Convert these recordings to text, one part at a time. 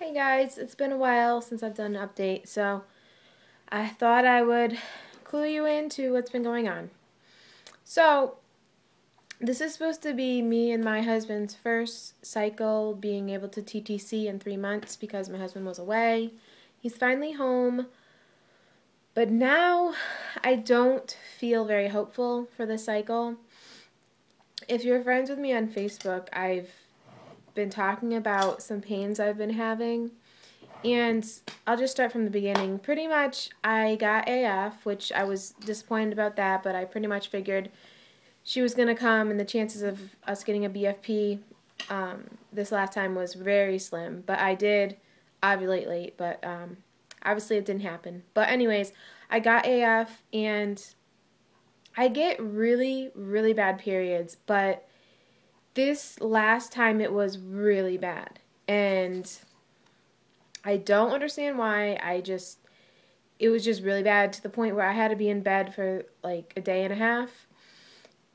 Hey guys, it's been a while since I've done an update, so I thought I would clue you into what's been going on. So, this is supposed to be me and my husband's first cycle being able to TTC in 3 months because my husband was away. He's finally home, but now I don't feel very hopeful for this cycle. If you're friends with me on Facebook, I've been talking about some pains I've been having. And I'll just start from the beginning. Pretty much, I got AF, which I was disappointed about that, but I pretty much figured she was going to come, and the chances of us getting a BFP this last time was very slim. But I did ovulate late, but obviously it didn't happen. But anyways, I got AF, and I get really, really bad periods, but this last time it was really bad. And I don't understand why. It was just really bad to the point where I had to be in bed for like a day and a half.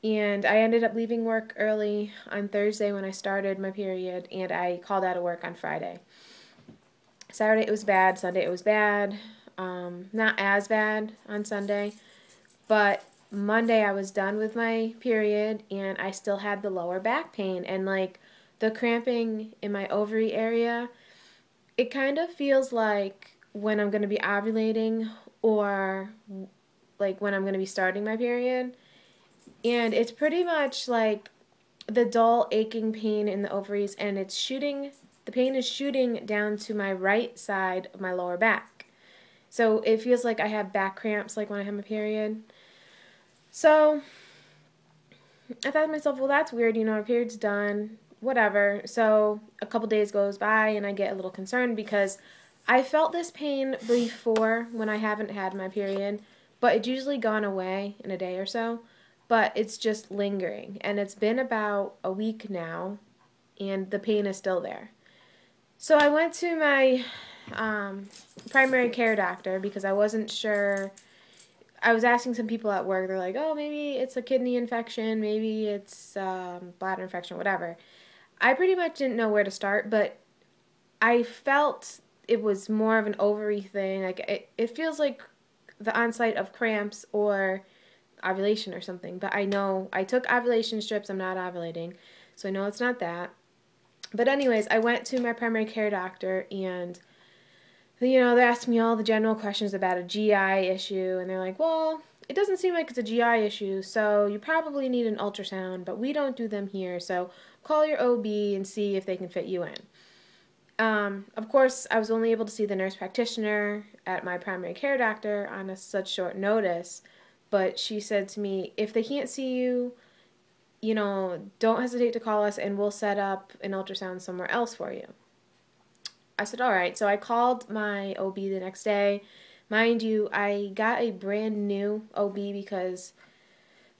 And I ended up leaving work early on Thursday when I started my period, and I called out of work on Friday. Saturday it was bad, Sunday it was bad. Not as bad on Sunday, but Monday I was done with my period, and I still had the lower back pain and like the cramping in my ovary area. It kind of feels like when I'm going to be ovulating or like when I'm going to be starting my period. And it's pretty much like the dull aching pain in the ovaries, and the pain is shooting down to my right side of my lower back. So it feels like I have back cramps like when I have my period. So I thought to myself, well, that's weird, my period's done, whatever. So a couple days goes by, and I get a little concerned because I felt this pain before when I haven't had my period, but it's usually gone away in a day or so. But it's just lingering, and it's been about a week now, and the pain is still there. So I went to my primary care doctor because I wasn't sure. I was asking some people at work. They're like, "Oh, maybe it's a kidney infection, maybe it's bladder infection, whatever." I pretty much didn't know where to start, but I felt it was more of an ovary thing. Like it feels like the onset of cramps or ovulation or something. But I know I took ovulation strips. I'm not ovulating, so I know it's not that. But anyways, I went to my primary care doctor, and they asked me all the general questions about a GI issue, and they're like, well, it doesn't seem like it's a GI issue, so you probably need an ultrasound, but we don't do them here, so call your OB and see if they can fit you in. Of course, I was only able to see the nurse practitioner at my primary care doctor on such short notice, but she said to me, if they can't see you, don't hesitate to call us and we'll set up an ultrasound somewhere else for you. I said, all right. So I called my OB the next day. Mind you, I got a brand new OB because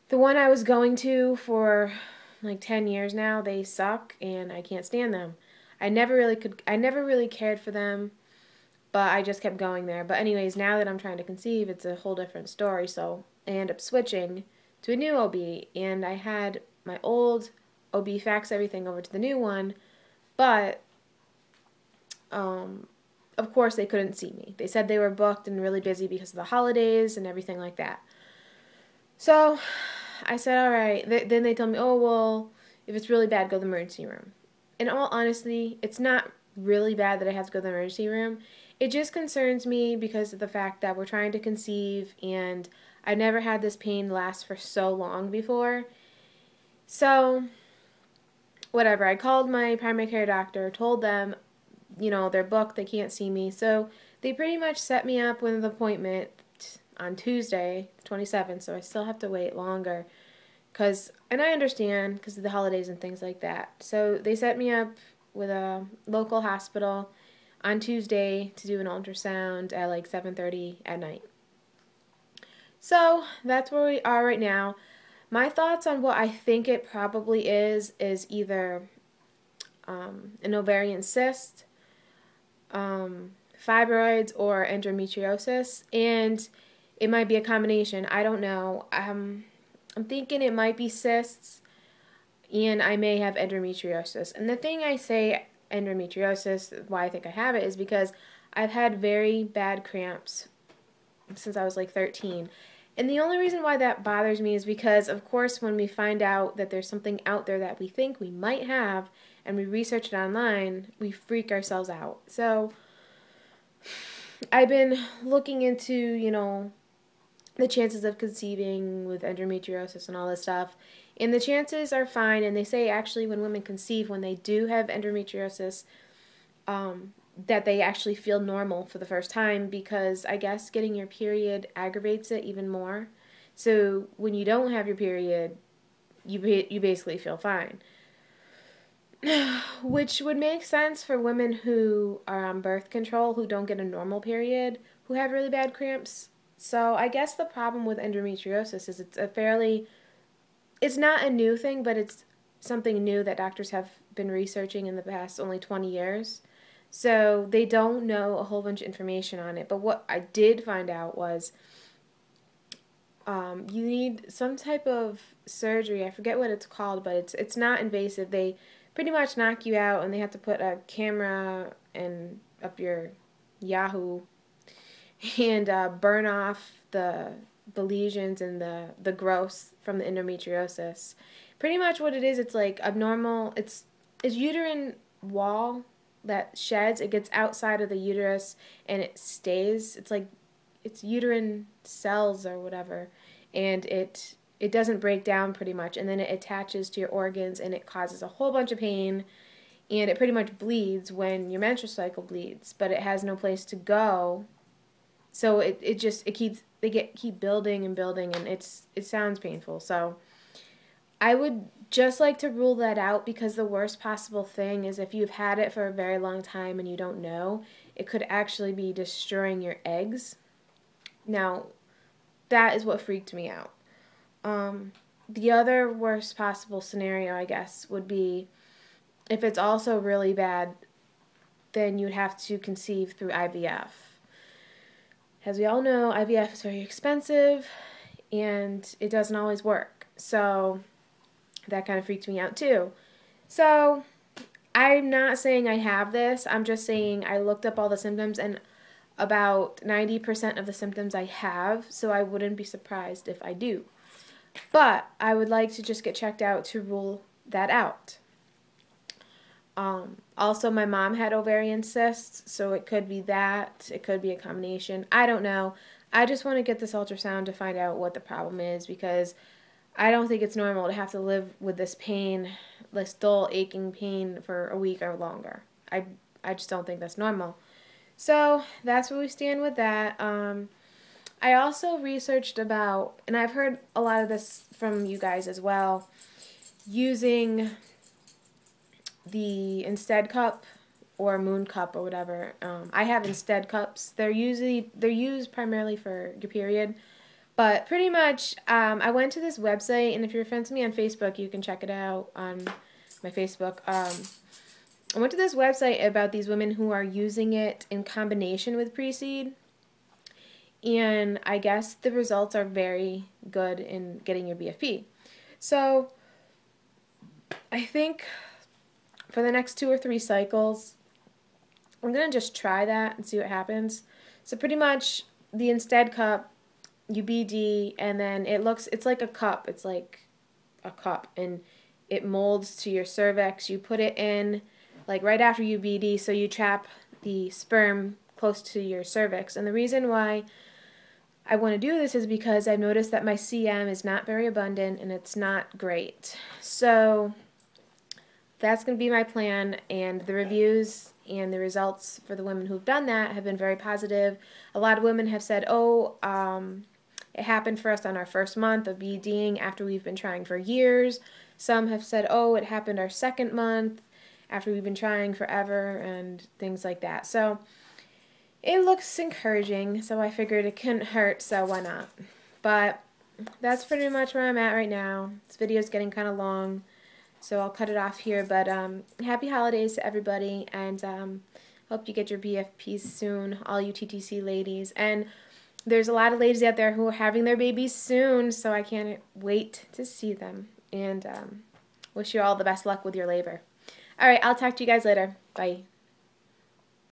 the one I was going to for like 10 years now, they suck and I can't stand them. I never really cared for them, but I just kept going there. But anyways, now that I'm trying to conceive, it's a whole different story. So I ended up switching to a new OB, and I had my old OB fax everything over to the new one, but of course they couldn't see me. They said they were booked and really busy because of the holidays and everything like that. So I said, all right. Then they told me, oh, well, if it's really bad, go to the emergency room. In all honesty, it's not really bad that I have to go to the emergency room. It just concerns me because of the fact that we're trying to conceive, and I never had this pain last for so long before. So, whatever. I called my primary care doctor, told them, they're booked, they can't see me. So, they pretty much set me up with an appointment on Tuesday, the 27th, so I still have to wait longer. And I understand because of the holidays and things like that. So, they set me up with a local hospital on Tuesday to do an ultrasound at like 7:30 at night. So, that's where we are right now. My thoughts on what I think it probably is either an ovarian cyst, fibroids, or endometriosis, and it might be a combination. I don't know. I'm thinking it might be cysts, and I may have endometriosis. And the thing I say endometriosis, why I think I have it, is because I've had very bad cramps since I was like 13. And the only reason why that bothers me is because, of course, when we find out that there's something out there that we think we might have and we research it online, we freak ourselves out. So I've been looking into, the chances of conceiving with endometriosis and all this stuff. And the chances are fine. And they say actually when women conceive, when they do have endometriosis, that they actually feel normal for the first time, because I guess getting your period aggravates it even more. So when you don't have your period, you basically feel fine. Which would make sense for women who are on birth control, who don't get a normal period, who have really bad cramps. So I guess the problem with endometriosis is it's not a new thing, but it's something new that doctors have been researching in the past only 20 years. So they don't know a whole bunch of information on it. But what I did find out was you need some type of surgery. I forget what it's called, but it's not invasive. They pretty much knock you out, and they have to put a camera up your Yahoo and burn off the lesions and the growth from the endometriosis. Pretty much what it is, it's like abnormal. It's uterine wall that sheds. It gets outside of the uterus and it stays. It's uterine cells or whatever, and it doesn't break down pretty much, and then it attaches to your organs and it causes a whole bunch of pain, and it pretty much bleeds when your menstrual cycle bleeds, but it has no place to go. So it keep building and building, and it sounds painful. So I would just like to rule that out, because the worst possible thing is if you've had it for a very long time and you don't know, it could actually be destroying your eggs. Now, that is what freaked me out. The other worst possible scenario, I guess, would be if it's also really bad, then you'd have to conceive through IVF. As we all know, IVF is very expensive and it doesn't always work. So that kind of freaked me out too. So I'm not saying I have this. I'm just saying I looked up all the symptoms, and about 90% of the symptoms I have, so I wouldn't be surprised if I do. But I would like to just get checked out to rule that out. Also, my mom had ovarian cysts, so it could be that. It could be a combination. I don't know. I just want to get this ultrasound to find out what the problem is, because I don't think it's normal to have to live with this pain, this dull, aching pain for a week or longer. I just don't think that's normal. So that's where we stand with that. I also researched about, and I've heard a lot of this from you guys as well, using the Instead cup or Moon cup or whatever. I have Instead cups. They're used primarily for your period. But pretty much, I went to this website, and if you're friends with me on Facebook, you can check it out on my Facebook. I went to this website about these women who are using it in combination with pre-seed, and I guess the results are very good in getting your BFP. So I think for the next 2 or 3 cycles, I'm going to just try that and see what happens. So pretty much the Instead cup, you BD, and then it's like a cup. It's like a cup, and it molds to your cervix. You put it in like right after you BD, so you trap the sperm close to your cervix. And the reason why I want to do this is because I've noticed that my CM is not very abundant and it's not great. So that's going to be my plan, and the reviews and the results for the women who've done that have been very positive. A lot of women have said, it happened for us on our first month of BDing after we've been trying for years. Some have said, it happened our second month after we've been trying forever, and things like that. So it looks encouraging, so I figured it couldn't hurt, so why not? But that's pretty much where I'm at right now. This video is getting kind of long, so I'll cut it off here. But happy holidays to everybody, and hope you get your BFPs soon, all you TTC ladies. And there's a lot of ladies out there who are having their babies soon, so I can't wait to see them. And wish you all the best luck with your labor. All right, I'll talk to you guys later. Bye.